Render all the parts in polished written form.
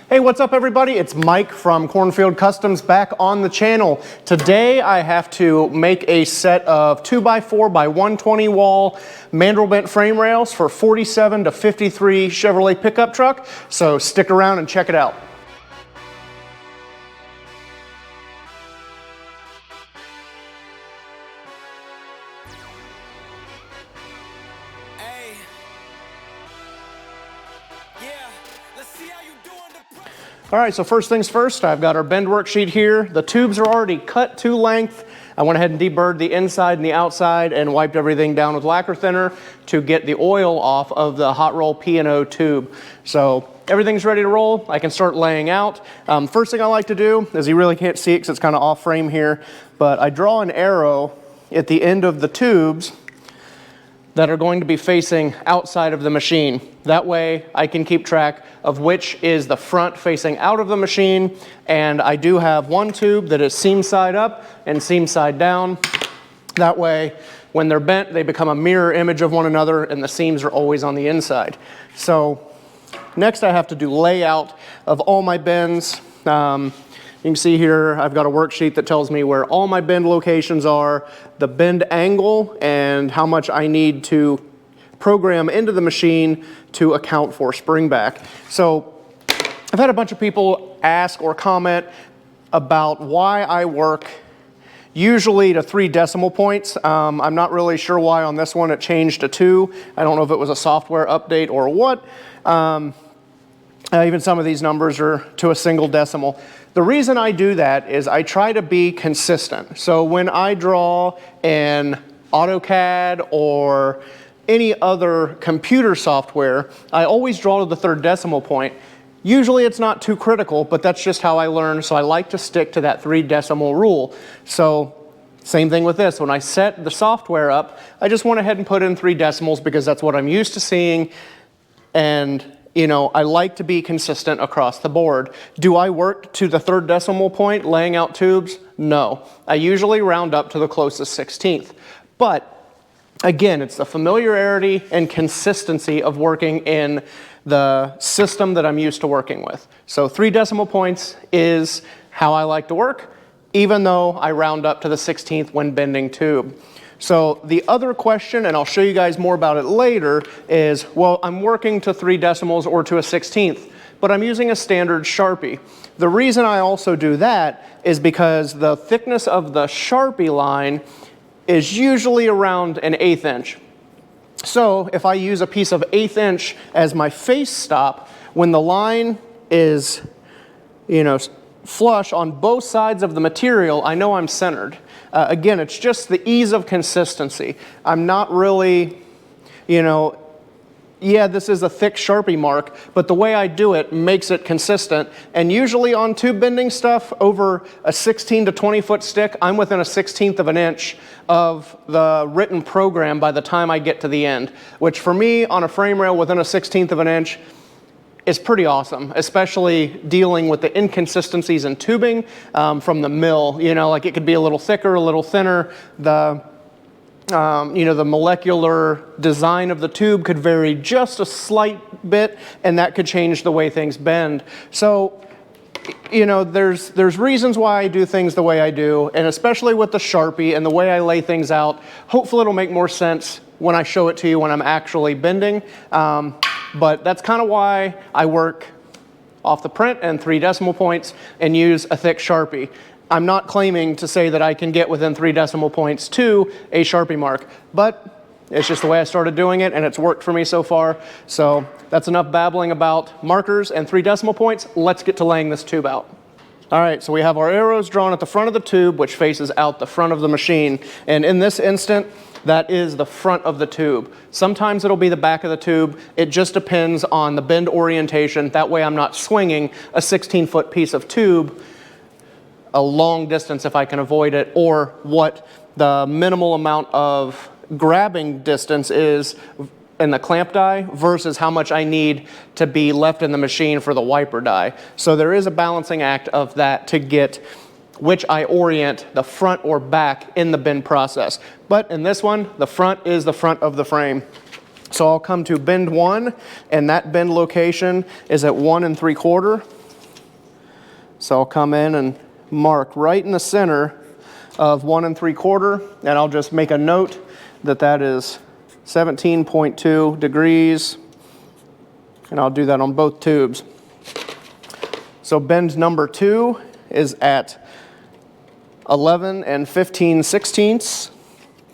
Hey, what's up everybody? It's Mike from Cornfield Customs back on the channel. Today I have to make a set of 2x4 by 120 wall Mandrel bent frame rails for 47 to 53 Chevrolet pickup truck. So stick around and check it out. All right, so first things first, I've got our bend worksheet here. The tubes are already cut to length. I went ahead and deburred the inside and the outside and wiped everything down with lacquer thinner to get the oil off of the hot roll P&O tube. So everything's ready to roll. I can start laying out. First thing I like to do is, you really can't see it because it's kind of off frame here, but I draw an arrow at the end of the tubes that are going to be facing outside of the machine. That way I can keep track of which is the front facing out of the machine, and I do have one tube that is seam side up and seam side down. That way when they're bent they become a mirror image of one another and the seams are always on the inside. So next I have to do layout of all my bends. You can see here I've got a worksheet that tells me where all my bend locations are, the bend angle, and how much I need to program into the machine to account for spring back. So I've had a bunch of people ask or comment about why I work usually to 3 decimal points. I'm not really sure why on this one it changed to 2. I don't know if it was a software update or what. Even some of these numbers are to a single decimal. The reason I do that is I try to be consistent. So when I draw in AutoCAD or any other computer software, I always draw to the 3rd decimal point. Usually it's not too critical, but that's just how I learn, so I like to stick to that 3 decimal rule. So same thing with this. When I set the software up, I just went ahead and put in 3 decimals because that's what I'm used to seeing, and you know, I like to be consistent across the board. Do I work to the 3rd decimal point laying out tubes? No. I usually round up to the closest 16th. But again, it's the familiarity and consistency of working in the system that I'm used to working with. So 3 decimal points is how I like to work, even though I round up to the 16th when bending tube. So the other question, and I'll show you guys more about it later, is, well, I'm working to 3 decimals or to a 16th, but I'm using a standard Sharpie. The reason I also do that is because the thickness of the Sharpie line is usually around an 1/8 inch. So if I use a piece of 1/8 inch as my face stop, when the line is, you know, flush on both sides of the material, I know I'm centered. Again, it's just the ease of consistency. I'm not really, you know, yeah, this is a thick Sharpie mark, but the way I do it makes it consistent. And usually on tube bending stuff, over a 16 to 20 foot stick, I'm within a 1/16 of an inch of the written program by the time I get to the end, which for me on a frame rail within a 1/16 of an inch is pretty awesome, especially dealing with the inconsistencies in tubing from the mill. You know, like it could be a little thicker, a little thinner. The you know, the molecular design of the tube could vary just a slight bit, and that could change the way things bend. So, you know, there's reasons why I do things the way I do, and especially with the Sharpie and the way I lay things out. Hopefully it'll make more sense when I show it to you when I'm actually bending. But that's kind of why I work off the print and 3 decimal points and use a thick Sharpie. I'm not claiming to say that I can get within 3 decimal points to a Sharpie mark, but it's just the way I started doing it and it's worked for me so far. So that's enough babbling about markers and 3 decimal points. Let's get to laying this tube out. All right, so we have our arrows drawn at the front of the tube, which faces out the front of the machine. And in this instant, that is the front of the tube. Sometimes it'll be the back of the tube. It just depends on the bend orientation. That way I'm not swinging a 16-foot piece of tube a long distance if I can avoid it, or what the minimal amount of grabbing distance is in the clamp die versus how much I need to be left in the machine for the wiper die. So there is a balancing act of that to get which I orient the front or back in the bend process. But in this one, the front is the front of the frame. So I'll come to bend 1, and that bend location is at 1 3/4. So I'll come in and mark right in the center of 1 3/4, and I'll just make a note that that is 17.2 degrees, and I'll do that on both tubes. So bend number 2 is at 11 15/16.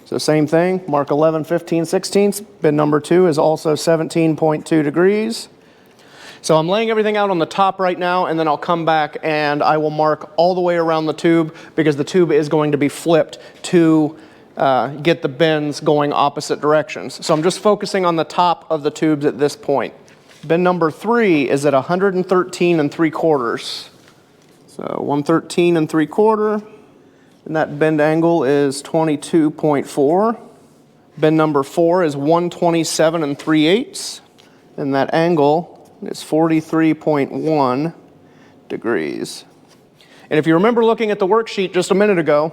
So same thing, mark 11 15/16. Bend number 2 is also 17.2 degrees. So I'm laying everything out on the top right now, and then I'll come back and I will mark all the way around the tube, because the tube is going to be flipped to get the bends going opposite directions. So I'm just focusing on the top of the tubes at this point. Bend number 3 is at 113 3/4. So 113 3/4, and that bend angle is 22.4. Bend number 4 is 127 3/8, and that angle is 43.1 degrees. And if you remember looking at the worksheet just a minute ago,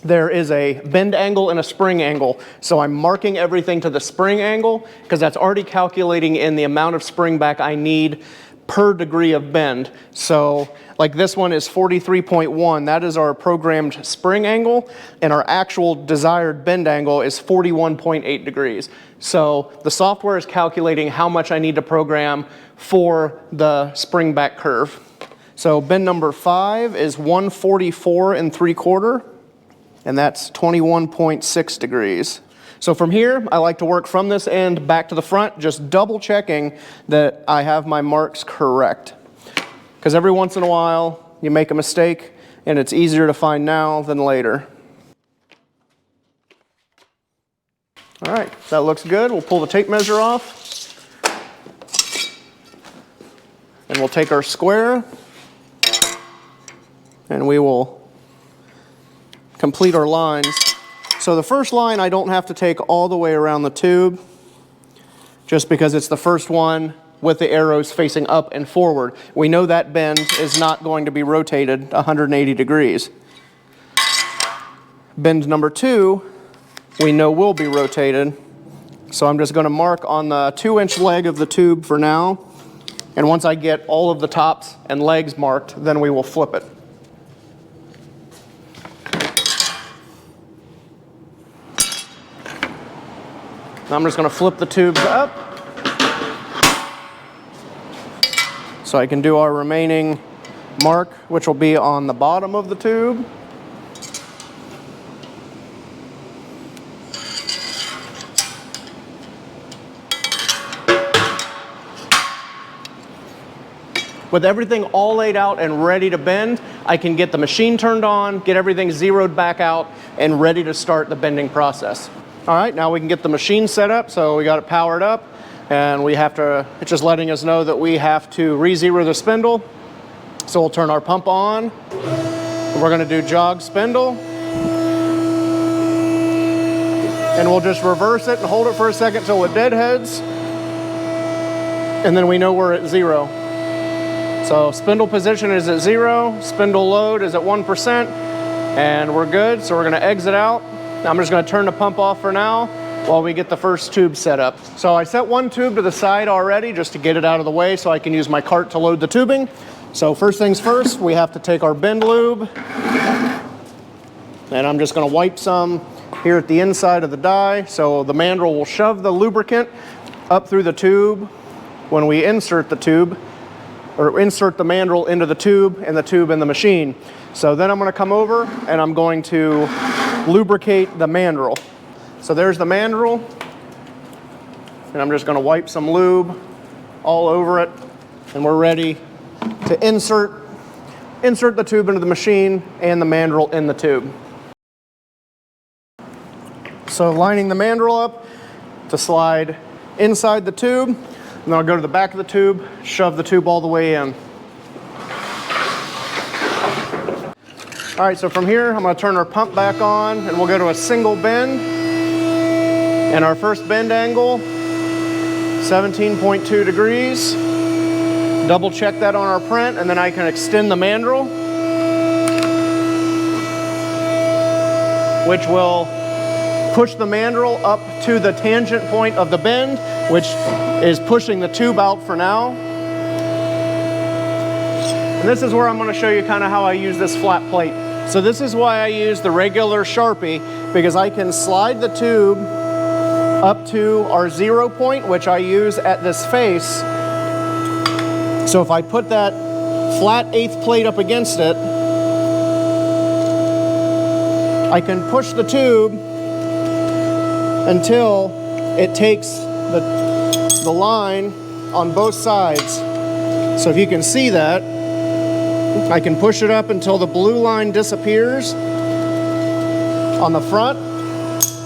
there is a bend angle and a spring angle. So I'm marking everything to the spring angle because that's already calculating in the amount of spring back I need per degree of bend. So like this one is 43.1, that is our programmed spring angle, and our actual desired bend angle is 41.8 degrees. So the software is calculating how much I need to program for the spring back curve. So bend number 5 is 144 3/4, and that's 21.6 degrees. So from here, I like to work from this end back to the front, just double checking that I have my marks correct. Because every once in a while, you make a mistake, and it's easier to find now than later. All right, that looks good. We'll pull the tape measure off. And we'll take our square, and we will complete our lines. So the first line I don't have to take all the way around the tube, just because it's the first one with the arrows facing up and forward. We know that bend is not going to be rotated 180 degrees. Bend number 2, we know will be rotated. So I'm just going to mark on the 2-inch leg of the tube for now. And once I get all of the tops and legs marked, then we will flip it. I'm just going to flip the tubes up so I can do our remaining mark, which will be on the bottom of the tube. With everything all laid out and ready to bend, I can get the machine turned on, get everything zeroed back out, and ready to start the bending process. All right, now we can get the machine set up. So we got it powered up, and we have to, it's just letting us know that we have to re-zero the spindle. So we'll turn our pump on. We're gonna do jog spindle. And we'll just reverse it and hold it for a second till it deadheads. And then we know we're at 0. So spindle position is at 0, spindle load is at 1%, and we're good. So we're gonna exit out. I'm just going to turn the pump off for now while we get the first tube set up. So I set one tube to the side already just to get it out of the way so I can use my cart to load the tubing. So first things first, we have to take our bend lube, and I'm just going to wipe some here at the inside of the die. So the mandrel will shove the lubricant up through the tube when we insert the tube, or insert the mandrel into the tube and the tube in the machine. So then I'm going to come over and I'm going to lubricate the mandrel. So there's the mandrel, and I'm just going to wipe some lube all over it, and we're ready to insert the tube into the machine and the mandrel in the tube. So lining the mandrel up to slide inside the tube, and then I'll go to the back of the tube, shove the tube all the way in. All right, so from here, I'm going to turn our pump back on, and we'll go to a single bend. And our first bend angle, 17.2 degrees. Double check that on our print, and then I can extend the mandrel, which will push the mandrel up to the tangent point of the bend, which is pushing the tube out for now. And this is where I'm going to show you kind of how I use this flat plate. So this is why I use the regular Sharpie, because I can slide the tube up to our 0 point, which I use at this face. So if I put that flat 1/8 plate up against it, I can push the tube until it takes the line on both sides. So if you can see that, I can push it up until the blue line disappears on the front,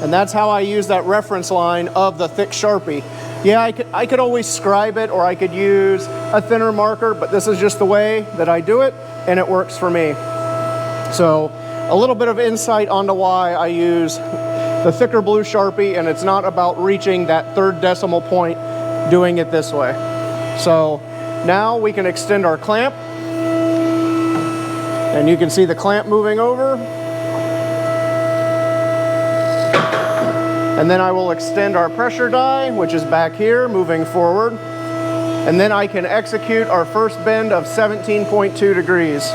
and that's how I use that reference line of the thick Sharpie. Yeah, I could always scribe it, or I could use a thinner marker, but this is just the way that I do it, and it works for me. So a little bit of insight onto why I use the thicker blue Sharpie, and it's not about reaching that 3rd decimal point doing it this way. So now we can extend our clamp, and you can see the clamp moving over. And then I will extend our pressure die, which is back here, moving forward. And then I can execute our first bend of 17.2 degrees.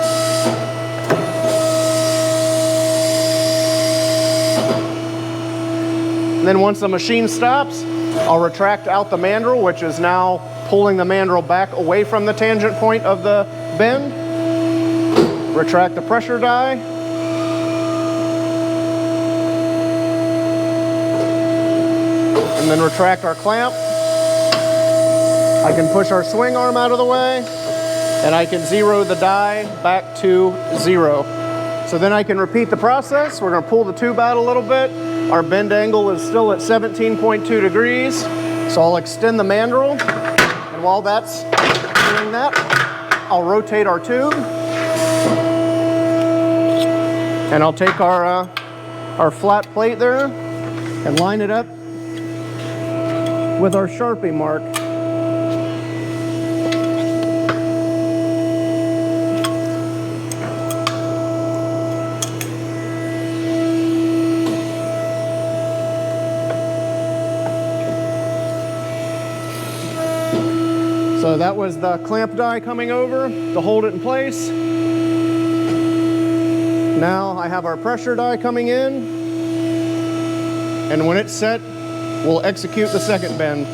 And then once the machine stops, I'll retract out the mandrel, which is now pulling the mandrel back away from the tangent point of the bend. Retract the pressure die. And then retract our clamp. I can push our swing arm out of the way, and I can zero the die back to 0. So then I can repeat the process. We're going to pull the tube out a little bit. Our bend angle is still at 17.2 degrees. So I'll extend the mandrel, and while that's doing that, I'll rotate our tube. And I'll take our flat plate there and line it up with our Sharpie mark. So that was the clamp die coming over to hold it in place. Now I have our pressure die coming in, and when it's set, we'll execute the second bend.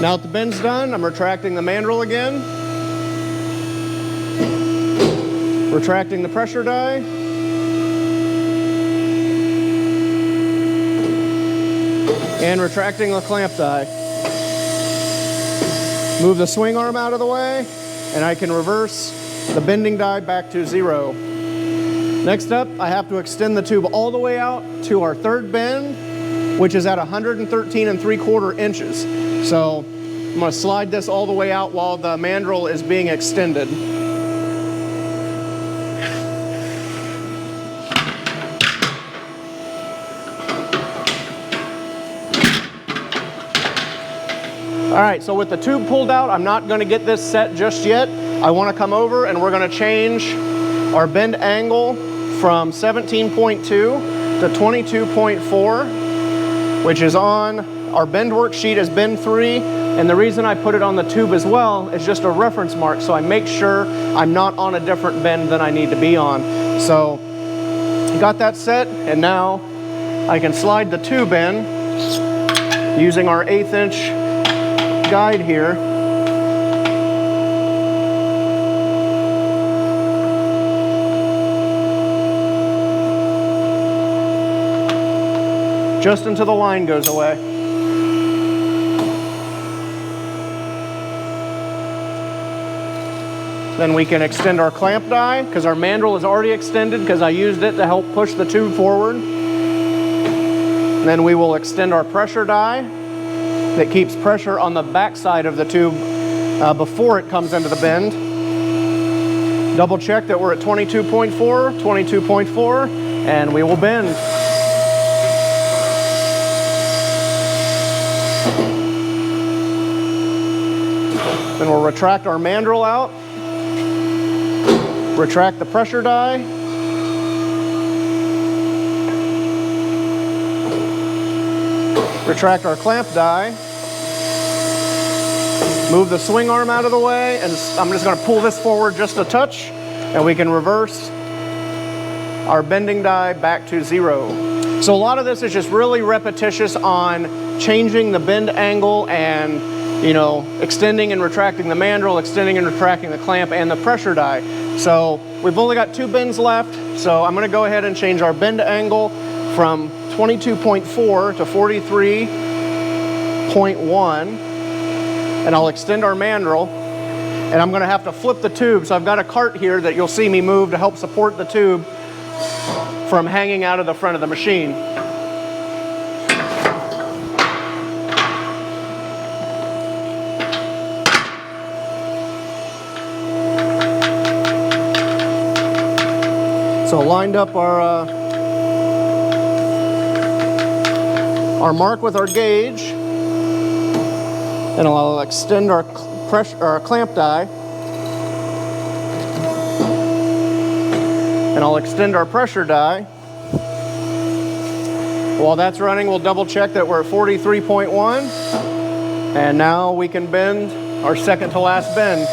Now that the bend's done, I'm retracting the mandrel again, retracting the pressure die, and retracting the clamp die. Move the swing arm out of the way, and I can reverse the bending die back to 0. Next up, I have to extend the tube all the way out to our 3rd bend, which is at 113 3/4 inches. So I'm going to slide this all the way out while the mandrel is being extended. All right, so with the tube pulled out, I'm not going to get this set just yet. I want to come over and we're going to change our bend angle from 17.2 to 22.4, which is on our bend worksheet as bend 3. And the reason I put it on the tube as well is just a reference mark, so I make sure I'm not on a different bend than I need to be on. So got that set, and now I can slide the tube in using our 1/8 inch guide here. Just until the line goes away. Then we can extend our clamp die, because our mandrel is already extended because I used it to help push the tube forward. And then we will extend our pressure die that keeps pressure on the back side of the tube before it comes into the bend. Double check that we're at 22.4, and we will bend. Then we'll retract our mandrel out, retract the pressure die, Retract our clamp die. Move the swing arm out of the way, and I'm just going to pull this forward just a touch, and we can reverse our bending die back to 0. So a lot of this is just really repetitious on changing the bend angle and, you know, extending and retracting the mandrel, extending and retracting the clamp and the pressure die. So we've only got 2 bends left, so I'm going to go ahead and change our bend angle from 22.4 to 43.1, and I'll extend our mandrel, and I'm going to have to flip the tube. So I've got a cart here that you'll see me move to help support the tube from hanging out of the front of the machine. So lined up our mark with our gauge, and I'll extend our clamp die, and I'll extend our pressure die. While that's running, we'll double check that we're at 43.1, and now we can bend our second to last bend.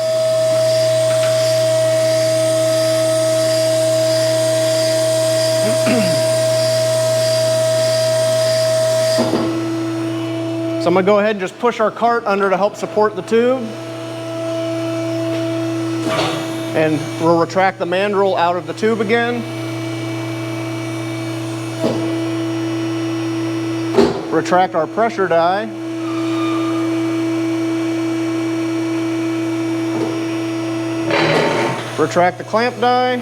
So I'm going to go ahead and just push our cart under to help support the tube. And we'll retract the mandrel out of the tube again. Retract our pressure die. Retract the clamp die.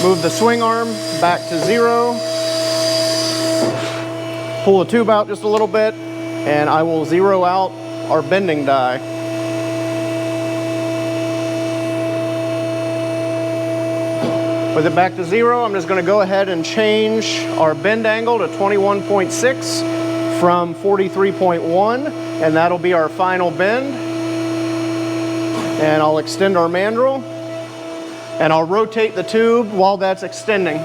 Move the swing arm back to 0. Pull the tube out just a little bit, and I will 0 out our bending die. With it back to 0, I'm just going to go ahead and change our bend angle to 21.6 from 43.1, and that'll be our final bend. And I'll extend our mandrel, and I'll rotate the tube while that's extending.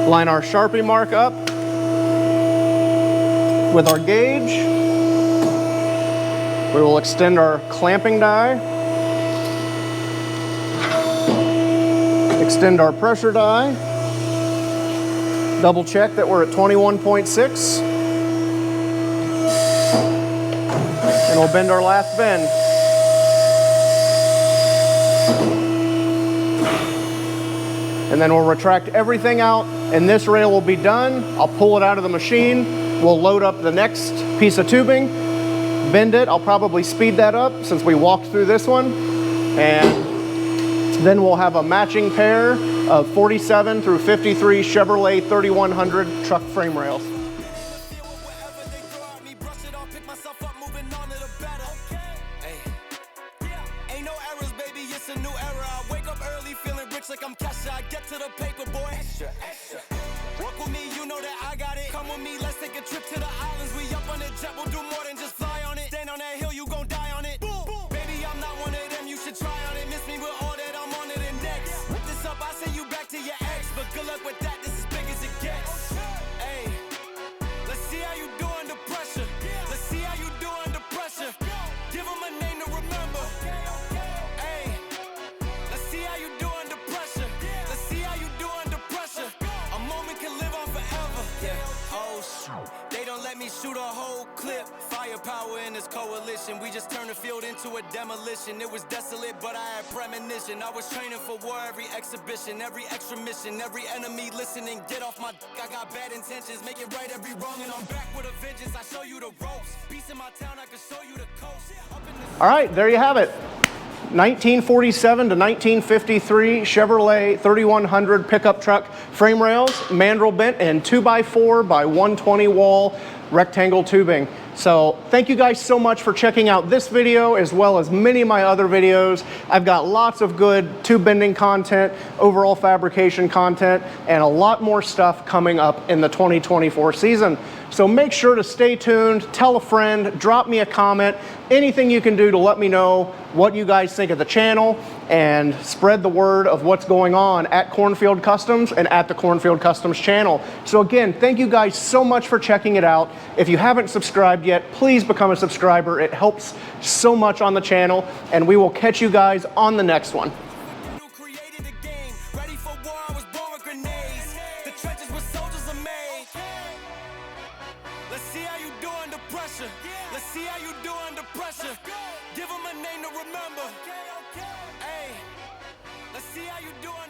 Line our Sharpie mark up with our gauge. We will extend our clamping die, extend our pressure die, double check that we're at 21.6, and we'll bend our last bend. And then we'll retract everything out, and this rail will be done. I'll pull it out of the machine. We'll load up the next piece of tubing, bend it. I'll probably speed that up since we walked through this one. And then we'll have a matching pair of 47 through 53 Chevrolet 3100 truck frame rails. Like I'm Kesha, I get to the paper, boy. Extra, extra. Walk with me, you know that I got it. Come with me, let's take a trip to the islands. We up on the jet, we'll do more than just fly on it. Stand on that hill, you gon' die on it. Boom, boom. Baby, I'm not one of them, you should try on it. Miss me with all that, I'm on it and next. Whip this up, I send you back to your ex. But good luck with that, this is big as it gets. Hey, let's see how you do under pressure. Let's see how you do under pressure. Give them a name to remember. Hey, let's see how you do under pressure. Let's see how you do under pressure. A moment can live on forever. Yeah. Oh shoot, they don't let me shoot a whole clip. Firepower in this coalition. We just turned the field into a demolition. It was desolate, but I had premonition. I was training for war, every exhibition, every extra mission, every enemy listening. Get off my dick, I got bad intentions. Make it right every wrong, and I'm back with a vengeance. I show you the ropes. Peace in my town, I can show you the coast. All right, there you have it. 1947 to 1953 Chevrolet 3100 pickup truck frame rails, Mandrel bent, and 2x4 by 120 wall rectangle tubing. So thank you guys so much for checking out this video as well as many of my other videos. I've got lots of good tube bending content, overall fabrication content, and a lot more stuff coming up in the 2024 season. So make sure to stay tuned, tell a friend, drop me a comment, anything you can do to let me know what you guys think of the channel and spread the word of what's going on at Cornfield Customs and at the Cornfield Customs channel. So again, thank you guys so much for checking it out. If you haven't subscribed yet, please become a subscriber. It helps so much on the channel, and we will catch you guys on the next one. Let's see how you do under pressure. Let's see how you do under pressure. Give them a name to remember. Hey, let's see how you do.